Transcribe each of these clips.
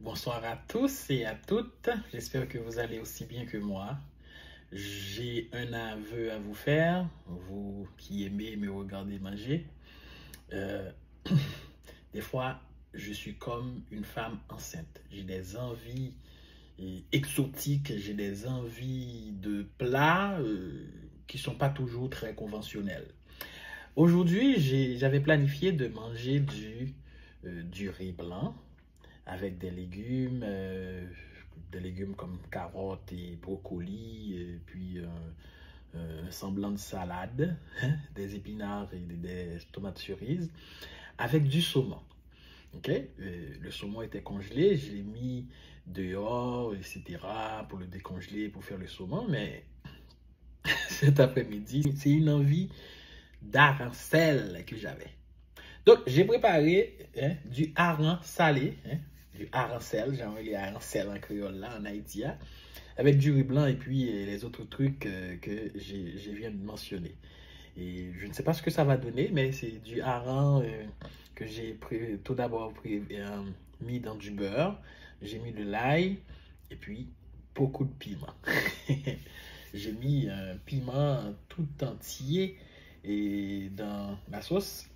Bonsoir à tous et à toutes. J'espère que vous allez aussi bien que moi. J'ai un aveu à vous faire, vous qui aimez me regarder manger. Euh, des fois, je suis comme une femme enceinte. J'ai des envies exotiques, j'ai des envies de plats qui sont pas toujours très conventionnels. Aujourd'hui, j'avais planifié de manger du riz blanc avec des légumes comme carottes et brocolis, et puis un semblant de salade, des épinards et des tomates cerises, avec du saumon. Ok. Le saumon était congelé, je l'ai mis dehors, etc., pour le décongeler, pour faire le saumon, mais cet après-midi, c'est une envie d'arancelle que j'avais. Donc, j'ai préparé du hareng salé, du arancelle, j'ai envoyé les arancelles en créole là, en Haïti, avec du riz blanc et puis les autres trucs que je viens de mentionner. Et je ne sais pas ce que ça va donner, mais c'est du hareng que j'ai tout d'abord mis dans du beurre. J'ai mis de l'ail et puis beaucoup de piment. J'ai mis un piment tout entier et dans la sauce.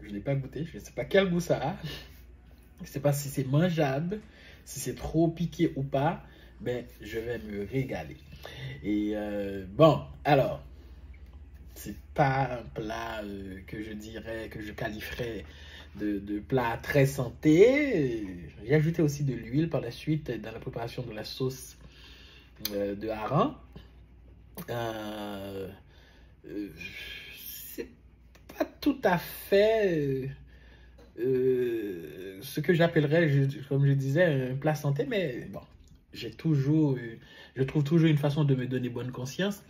Je ne l'ai pas goûté, je ne sais pas quel goût ça a. Je ne sais pas si c'est mangeable, si c'est trop piqué ou pas, mais je vais me régaler. Et bon, alors, c'est pas un plat que je dirais, que je qualifierais de plat très santé. J'ai ajouté aussi de l'huile par la suite dans la préparation de la sauce de hareng. C'est pas tout à fait ce que j'appellerais, comme je disais, un plat santé, mais bon, je trouve toujours une façon de me donner bonne conscience.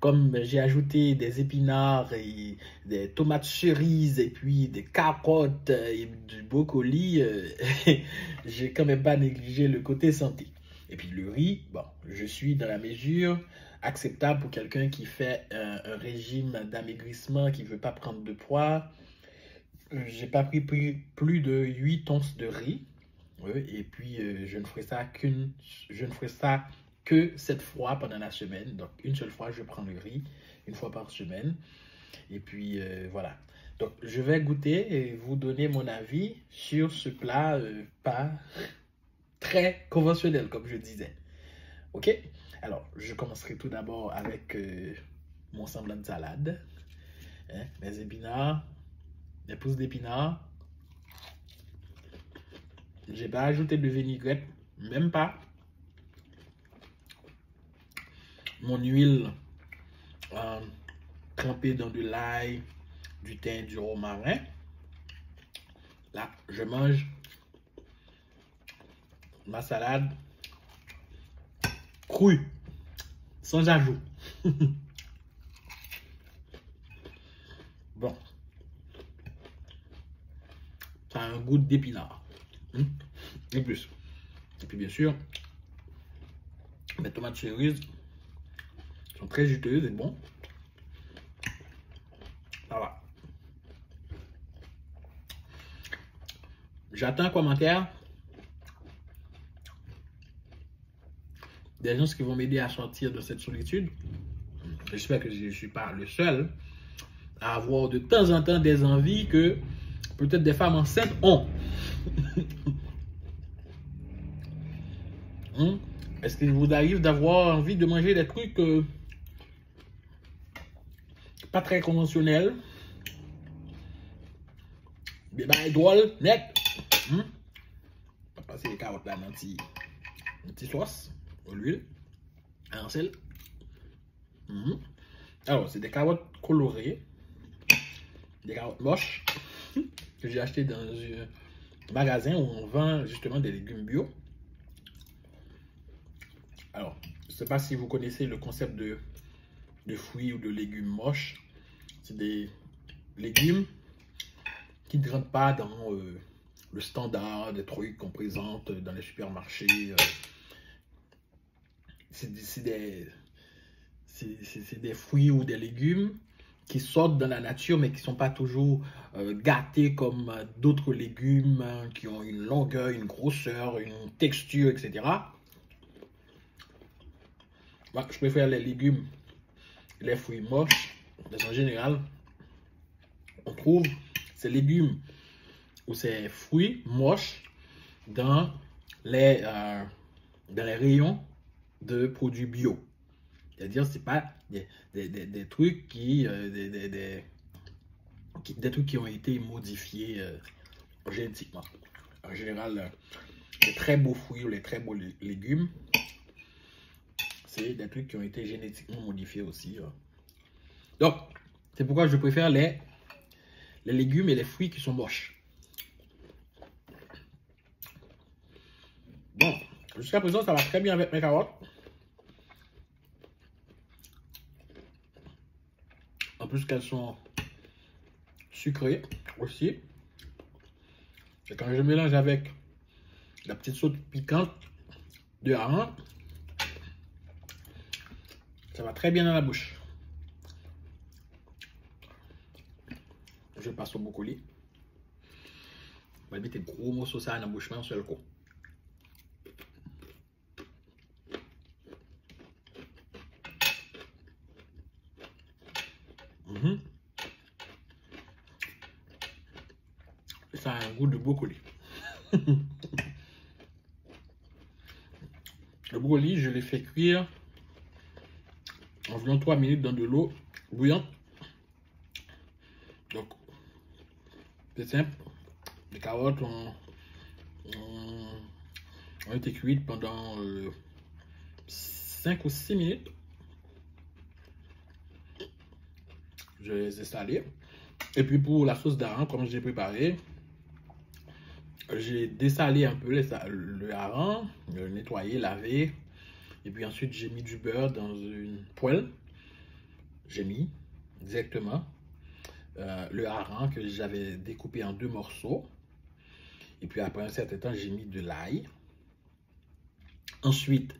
Comme j'ai ajouté des épinards et des tomates cerises et puis des carottes et du brocoli, j'ai quand même pas négligé le côté santé. Et puis le riz, bon, je suis dans la mesure acceptable pour quelqu'un qui fait un régime d'amaigrissement, qui veut pas prendre de poids. J'ai pas pris plus de 8 onces de riz. Et puis, je ne ferai ça que 7 fois pendant la semaine. Donc, une seule fois, je prends le riz, une fois par semaine. Et puis, voilà. Donc, je vais goûter et vous donner mon avis sur ce plat pas très conventionnel, comme je disais. OK? Alors, je commencerai tout d'abord avec mon semblant de salade. Mes épinards, mes pousses d'épinards. J'ai pas ajouté de vinaigrette, même pas. Mon huile trempée dans de l'ail, du thym, du romarin. Là, je mange ma salade crue, sans ajout. Bon, ça a un goût d'épinard. Et plus. Et puis bien sûr, mes tomates cerises sont très juteuses et bon. Ça va. J'attends un commentaire des gens qui vont m'aider à sortir de cette solitude. J'espère que je ne suis pas le seul à avoir de temps en temps des envies que peut-être des femmes enceintes ont. Est-ce qu'il vous arrive d'avoir envie de manger des trucs pas très conventionnels, des bails drôles, net? On va passer les carottes là dans une petite sauce, à l'huile, à un sel. Alors, c'est des carottes colorées, des carottes moches que j'ai acheté dans un magasin où on vend justement des légumes bio. Alors, je ne sais pas si vous connaissez le concept de fruits ou de légumes moches. C'est des légumes qui ne rentrent pas dans le standard des trucs qu'on présente dans les supermarchés. C'est des fruits ou des légumes qui sortent dans la nature, mais qui ne sont pas toujours gâtés comme d'autres légumes qui ont une longueur, une grosseur, une texture, etc. Moi, je préfère les légumes, les fruits moches. En général, on trouve ces légumes ou ces fruits moches dans les rayons de produits bio. C'est-à-dire, ce n'est pas des trucs des trucs qui ont été modifiés génétiquement. En général, les très beaux fruits ou les très beaux légumes, c'est des trucs qui ont été génétiquement modifiés aussi. Donc, c'est pourquoi je préfère les légumes et les fruits qui sont moches. Bon, jusqu'à présent, ça va très bien avec mes carottes. En plus qu'elles sont sucrées aussi. Et quand je mélange avec la petite sauce piquante de hareng, ça va très bien dans la bouche. Je passe au brocoli. On va mettre gros morceaux ça dans la bouche, mais un seul coup. Ça a un goût de brocoli. Le brocoli, je l'ai fait cuire environ 3 minutes dans de l'eau bouillante. Donc, c'est simple. Les carottes ont été cuites pendant 5 ou 6 minutes. Je les ai salées. Et puis pour la sauce d'hareng, comme j'ai préparé, j'ai dessalé un peu le hareng, nettoyé, lavé. Et puis ensuite, j'ai mis du beurre dans une poêle. J'ai mis directement le hareng que j'avais découpé en 2 morceaux. Et puis après un certain temps, j'ai mis de l'ail. Ensuite,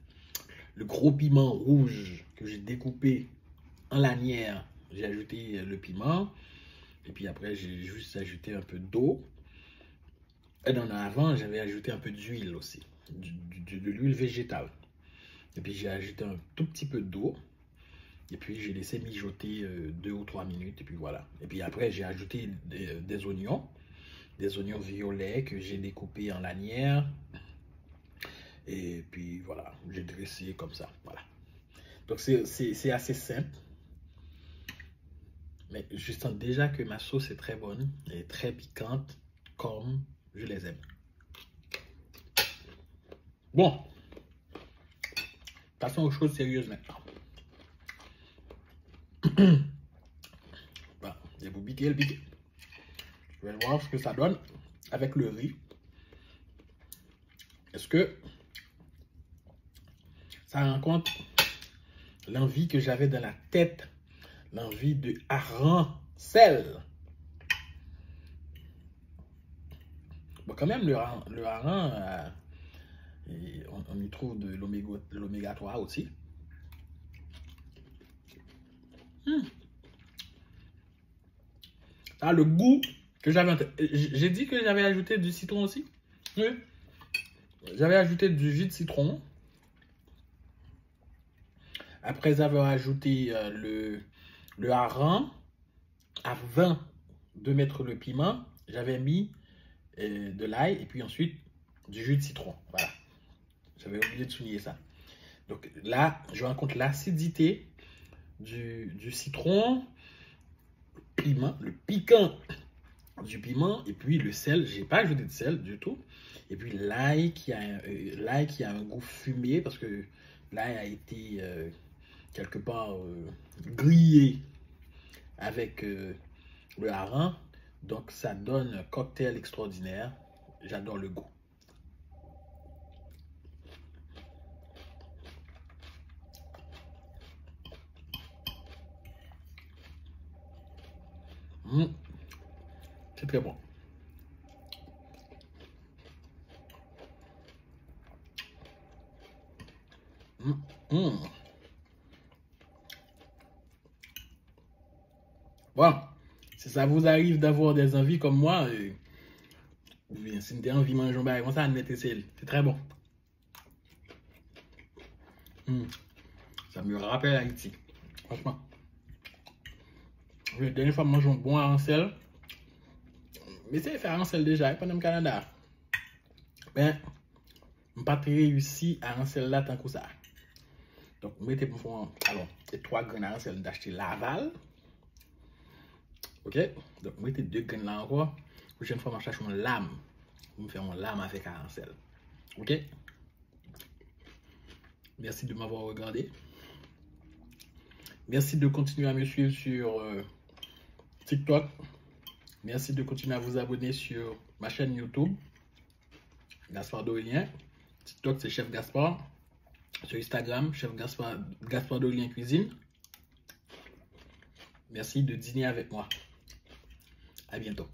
le gros piment rouge que j'ai découpé en lanières, j'ai ajouté le piment. Et puis après, j'ai juste ajouté un peu d'eau. Et dans l'avant, j'avais ajouté un peu d'huile aussi, de l'huile végétale. Et puis j'ai ajouté un tout petit peu d'eau. Et puis j'ai laissé mijoter 2 ou 3 minutes. Et puis voilà. Et puis après, j'ai ajouté des oignons violets que j'ai découpés en lanières. Et puis voilà, j'ai dressé comme ça. Voilà. Donc c'est assez simple. Mais je sens déjà que ma sauce est très bonne et très piquante comme je les aime. Bon, passons aux choses sérieuses maintenant. Bon, j'ai vous piquer le piquer. Je vais voir ce que ça donne avec le riz. Est-ce que ça rencontre l'envie que j'avais dans la tête, l'envie de hareng sel? Bon, quand même, le hareng, on y trouve de l'oméga 3 aussi. Ah, le goût que j'avais en tête. J'ai dit que j'avais ajouté du citron aussi. Oui. J'avais ajouté du jus de citron. Après avoir ajouté le hareng, avant de mettre le piment, j'avais mis de l'ail et puis ensuite du jus de citron. Voilà. J'avais oublié de souligner ça. Donc là, je rencontre l'acidité du citron, le piquant du piment et puis le sel. J'ai pas ajouté de sel du tout. Et puis l'ail qui a un goût fumé parce que l'ail a été quelque part grillé avec le hareng. Donc ça donne un cocktail extraordinaire. J'adore le goût. C'est très bon. Bon, si ça vous arrive d'avoir des envies comme moi, ou bien si vous avez envie de manger un bagage comme ça, c'est très bon. Ça me rappelle Haïti. Franchement. La dernière fois, je mange un bon arancel. Mais c'est fait arancel déjà, pendant le Canada. Ben, je n'ai pas très réussi à arancel là tant que ça. Donc, je mettez pour faire, alors, les 3 graines arancel d'acheter Laval. Ok? Donc, je mettez 2 graines là encore. La prochaine fois, je cherche une lame. Je me fais une lame avec arancel. Ok? Merci de m'avoir regardé. Merci de continuer à me suivre sur TikTok. Merci de continuer à vous abonner sur ma chaîne YouTube, Gaspard Dorélien. TikTok, c'est Chef Gaspard. Sur Instagram, Chef Gaspard Dorélien Cuisine. Merci de dîner avec moi. À bientôt.